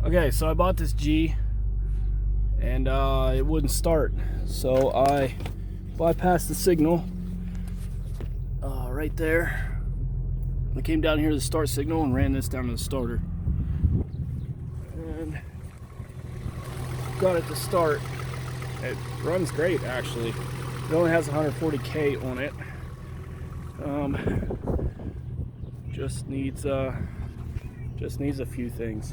Okay, so I bought this G and it wouldn't start, so I bypassed the signal right there. I came down here to the start signal and ran this down to the starter and got it to start. It runs great, actually. It only has 140K on it. Just needs a few things.